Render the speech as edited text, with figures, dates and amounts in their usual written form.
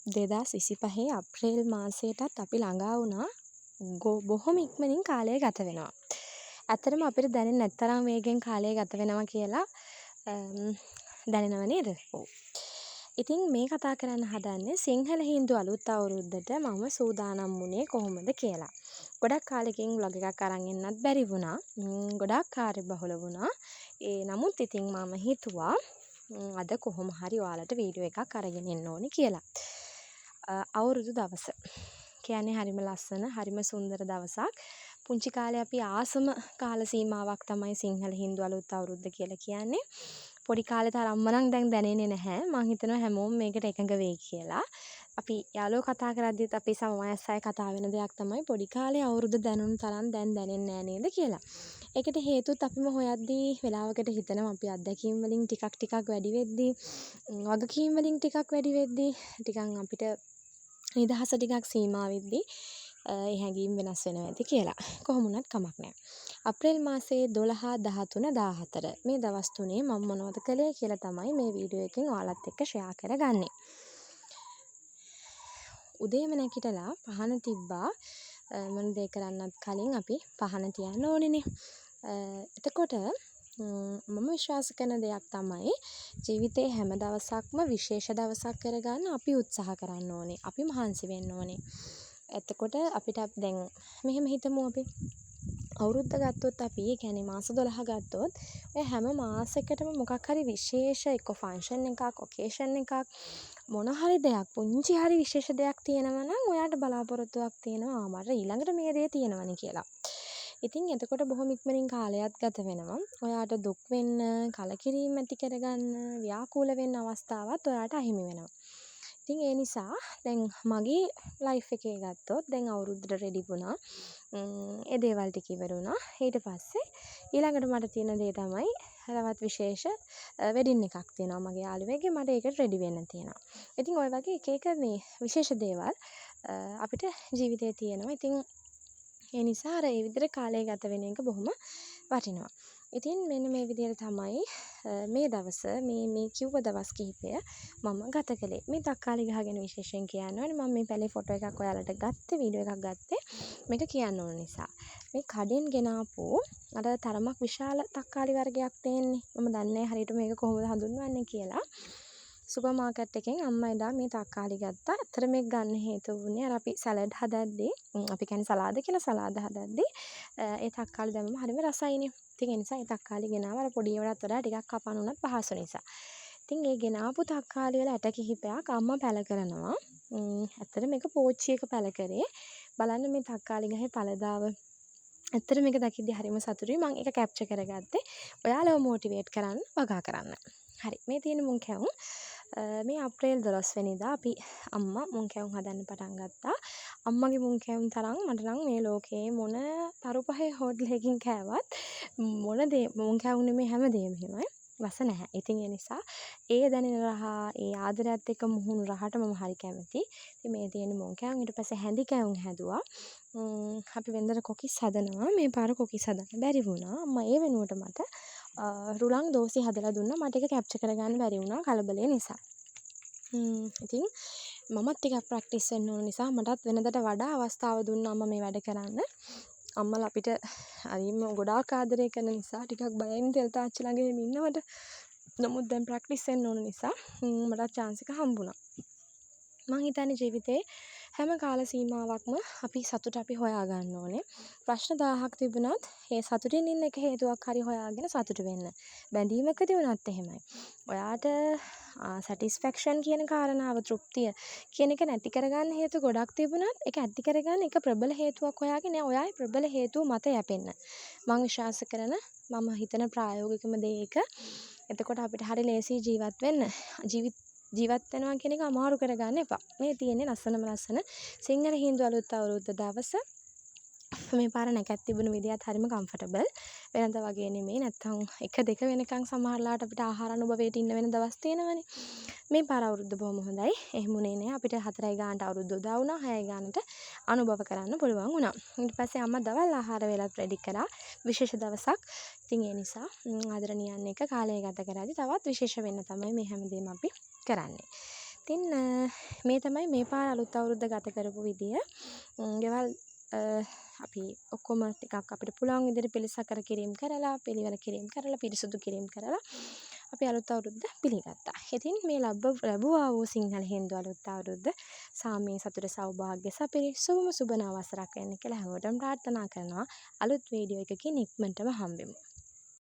2025 අප්‍රේල් මාසයටත් අපි ළඟා වුණා. බොහොම ඉක්මනින් කාලය ගත වෙනවා. ඇත්තටම අපිට දැනෙන්නේ නැත්තරම් වේගෙන් කාලය ගත වෙනවා කියලා දැනෙනව නේද? ඔව්. ඉතින් මේ කතා කරන්න හදන්නේ සිංහල හින්දු අලුත් අවුරුද්දට මම සූදානම් වුණේ කොහොමද කියලා. ගොඩක් කාලෙකින් vlog එකක් අරන් එන්නත් බැරි වුණා. ගොඩක් කාර්යබහුල වුණා. නමුත් ඉතින් මම හිතුවා අද කොහොම හරි ඔයාලට වීඩියෝ එකක් අරගෙන එන්න ඕනේ කියලා. අවුරුදු දවස කියන්නේ හරිම ලස්සන හරිම සුන්දර දවසක්. පුංචි කාලේ අපි ආසම කාල සීමාවක් තමයි සිංහල හින්දු අලුත් අවුරුද්ද කියලා කියන්නේ. පොඩි කාලේ තරම්ම නම් දැන් දැනෙන්නේ නැහැ. මං හිතනවා හැමෝම මේකට එකඟ වෙයි කියලා. අපි යාළුවෝ කතා කරද්දිත් අපි සම වයස් අය කතා වෙන දෙයක් තමයි පොඩි කාලේ අවුරුද්ද දැනුණු තරම් දැන් දැනෙන්නේ නැහැ නේද කියලා. ඒකට හේතුත් අපිම හොයද්දී වෙලාවකට හිතනවා අපි අත්දැකීම් වලින් ටිකක් වැඩි වෙද්දී වගකීම් වලින් ටිකක් වැඩි වෙද්දී ටිකක් අපිට නිදහස ටිකක් සීමා වෙද්දී ඒ හැඟීම් වෙනස් වෙනවා ඇති කියලා. කොහොම වුණත් කමක් නැහැ. අප්‍රේල් මාසයේ 12 13 14 මේ දවස් තුනේ මම මොනවද කළේ කියලා තමයි මේ වීඩියෝ එකෙන් ඔයාලත් එක්ක ෂෙයා කරගන්නේ. උදේම නැගිටලා පහන තිබ්බා. මොන දේ කරන්නත් කලින් අපි පහන තියන්න ඕනේනේ. එතකොට මම විශ්වාස කරන දෙයක් තමයි ජීවිතේ හැම දවසක්ම විශේෂ දවසක් කරගන්න අපි උත්සාහ කරන්න ඕනේ. අපි මහන්සි වෙන්න ඕනේ. එතකොට අපිට දැන් මෙහෙම හිතමු අපි අවුරුද්ද ගත්තොත් අපි ඒ කියන්නේ මාස 12 ගත්තොත් ඔය හැම මාසයකටම මොකක් හරි විශේෂ එක්ක ෆන්ක්ෂන් එකක් ඔකේෂන් එකක් මොන හරි දෙයක් පුංචි හරි විශේෂ දෙයක් තියෙනවා නම් ඔයාට බලාපොරොත්තුවක් තියෙනවා මට ඊළඟට මේ දේ තියෙනවනේ කියලා. ඉතින් එතකොට බොහොම ඉක්මනින් කාලයක් ගත වෙනවා. ඔයාට දුක් වෙන්න, කලකිරීම ඇති කරගන්න, ව්‍යාකූල වෙන්න අවස්ථාවත් ඔයාට අහිමි වෙනවා. ඉතින් ඒ නිසා දැන් මගේ ලයිෆ් එකේ ගත්තොත් දැන් අවුරුද්දට රෙඩි වුණා. ඒ දේවල් ටික ඉවර වුණා. ඊට පස්සේ ඊළඟට මට තියෙන දේ තමයි තවත් විශේෂ වෙඩින් එකක් තියෙනවා මගේ යාළුවෙක්ගේ. මට ඒකට රෙඩි වෙන්න තියෙනවා. ඉතින් ওই වගේ එක මේ විශේෂ දේවල් අපිට ජීවිතේ තියෙනවා. ඉතින් ඒ නිසා අර ඒ විදිහට කාලය ගත වෙන එක බොහොම වටිනවා. ඉතින් මෙන්න මේ විදිහට තමයි මේ දවස මේ කිව්ව දවස් කිහිපය මම ගත කළේ. මේ තක්කාලි ගහ ගැන විශේෂයෙන් කියන්න ඕනේ. මම මේ පැලේ ෆොටෝ එකක් ඔයාලට ගත්තේ වීඩියෝ එකක් ගත්තේ මේක කියන්න ඕන නිසා. මේ කඩෙන් ගෙනාපු අර තරමක් විශාල තක්කාලි වර්ගයක් තියෙන්නේ. මම දන්නේ හරියට මේක කොහොමද හඳුන්වන්නේ කියලා. සුපර් මාකට් එකෙන් අම්මා එදා මේ තක්කාලි ගත්තා. අතර මේක ගන්න හේතුව වුණේ අර අපි සලාඩ් හදද්දී අපි කියන්නේ සලාද කියලා සලාද හදද්දී ඒ තක්කාලි දැම්මම හරිම රසයිනේ. ඉතින් ඒ නිසා ඒ තක්කාලි ගෙනාව අර පොඩි ඒවාට වඩා ටිකක් කපන්න උනත් පහසු නිසා. ඉතින් ඒ ගෙනාපු තක්කාලි වල ඇට කිහිපයක් අම්මා පැල කරනවා. ඇත්තට මේක පෝච්චි එක පැල කරේ. බලන්න මේ තක්කාලි ගහේ පළදාව. ඇත්තට මේක දකිද්දි හරිම සතුටුයි. මම ඒක කැප්චර් කරගත්තේ. ඔයාලව මොටිවේට් කරන්න, වගා කරන්න. හරි. මේ තියෙන මුං කැවුම් මේ අප්‍රේල් 12 වෙනිදා අපි අම්මා මුං කැවුම් හදන්න පටන් ගත්තා. අම්මගේ මුං කැවුම් තරම් මට නම් මේ ලෝකේ මොන පරුපහේ හෝටලයකින් කෑවත් මොන දේ මුං කැවුම් නෙමෙයි හැමදේම හිමයි. වස නැහැ. ඉතින් ඒ නිසා ඒ දැනෙන රහ, ඒ ආදරයත් එක්ක මුහුණු රහට මම හරි කැමතියි. ඉතින් මේ තියෙන මුං කැවුම් ඊට පස්සේ හැඳි කැවුම් හැදුවා. අපි වෙන්දර කොකිස් හදනවා. මේ පාර කොකිස් හදන්න බැරි වුණා. අම්මා ඒ වෙනුවට මට රුලන් දෝසි හදලා දුන්නා. මට ඒක කැප්චර් කරගන්න බැරි වුණා කලබලේ නිසා. ඉතින් මමත් ටිකක් ප්‍රැක්ටිස් වෙන්න ඕන නිසා මටත් වෙනදට වඩා අවස්ථාව දුන්නා අම්මා මේ වැඩ කරන්න. අම්මලා අපිට හරිම ගොඩාක් ආදරය කරන නිසා ටිකක් බයෙන් තෙල් තාච්චි ළඟ එහෙම ඉන්නවට. නමුත් දැන් ප්‍රැක්ටිස් වෙන්න ඕන නිසා මටත් chance එක හම්බුණා. මං හිතන්නේ ජීවිතේ හැම කාල සීමාවක්ම අපි සතුට අපි හොයා ගන්න ඕනේ. ප්‍රශ්න 1000ක් තිබුණත් ඒ සතුටින් ඉන්න එක හේතුවක් හරි හොයාගෙන සතුට වෙන්න. බැඳීමකදී වුණත් එහෙමයි. ඔයාට සැටිස්ෆැක්ෂන් කියන කාරණාව තෘප්තිය කියන එක නැති කරගන්න හේතු ගොඩක් තිබුණත් ඒක ඇති කරගන්න එක ප්‍රබල හේතුවක් හොයාගෙන ඔයාගේ ප්‍රබල හේතුව මත යැපෙන්න. මං විශ්වාස කරන මම හිතන ප්‍රායෝගිකම දේ ඒක. එතකොට අපිට හරි ලේසි ජීවත් වෙන්න. ජීවත් වෙනවා කියන එක අමාරු කරගන්න එපා. මේ තියෙන්නේ ලස්සන සිංහල හින්දු අලුත් අවුරුද්ද දවස. මේ පාර නැකත් තිබුණු විදියත් හරිම කම්ෆර්ටබල්. වෙනද වගේ නෙමෙයි. නැත්තම් 1-2 වෙනකන් සමහරලාට අපිට ආහාර අනුභවයට ඉන්න වෙන දවස් තියෙනවනේ. මේ පාර අවුරුද්ද බොහොම හොඳයි. එහෙමුනේ නෑ. අපිට 4යි ගානට අවුරුද්ද උදා වුණා. 6යි ගානට අනුභව කරන්න පුළුවන් වුණා. ඊට පස්සේ අම්මා දවල් ආහාර වේලත් රෙඩි කරා. විශේෂ දවසක්. ඉතින් ඒ නිසා ආදරණීයන් එක කාලය ගත කරද්දි තවත් විශේෂ වෙන්න තමයි මේ හැමදේම අපි කරන්නේ. ඉතින් මේ තමයි මේ පාර අලුත් අවුරුද්ද ගත කරපු විදිය. ගෙවල් අපි ඔක්කොම ටිකක් අපිට පුළුවන් විදිහට පිළිසකර කිරීම කරලා, පිළිවෙල කිරීම කරලා, පිරිසුදු කිරීම කරලා අපි අලුත් අවුරුද්ද පිළිගත්තා. ඉතින් මේ ලැබුවා වූ සිංහල හින්දු අලුත් අවුරුද්ද සාමයේ සතුට සෞභාග්‍ය සපිරි සුබම සුබ නව වසරක් වෙන්න කියලා හැමෝටම ප්‍රාර්ථනා කරනවා. අලුත් වීඩියෝ එකකින් ඉක්මනටම හම්බෙමු.